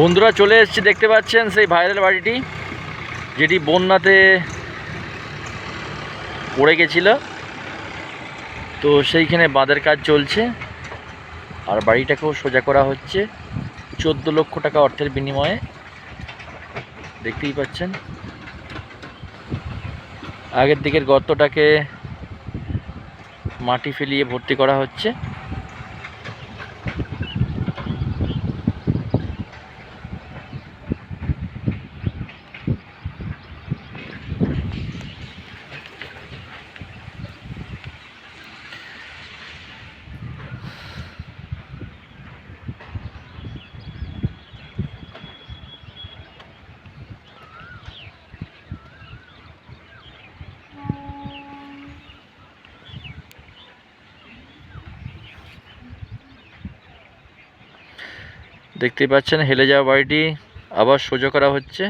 বন্ধুরা চলে এসেছি, দেখতে পাচ্ছেন সেই ভাইরাল বাড়িটি যেটি বন্যাতে পড়ে গেছিল। তো সেইখানে বাঁধের কাজ চলছে আর বাড়িটাকেও সোজা করা হচ্ছে 14 লক্ষ টাকা অর্থের বিনিময়ে। দেখতেই পাচ্ছেন আগের দিকের গর্তটাকে মাটি ফেলিয়ে ভর্তি করা হচ্ছে। দেখতেই পাচ্ছেন হেলে যাওয়া বাড়িটি আবার সোজা করা হচ্ছে।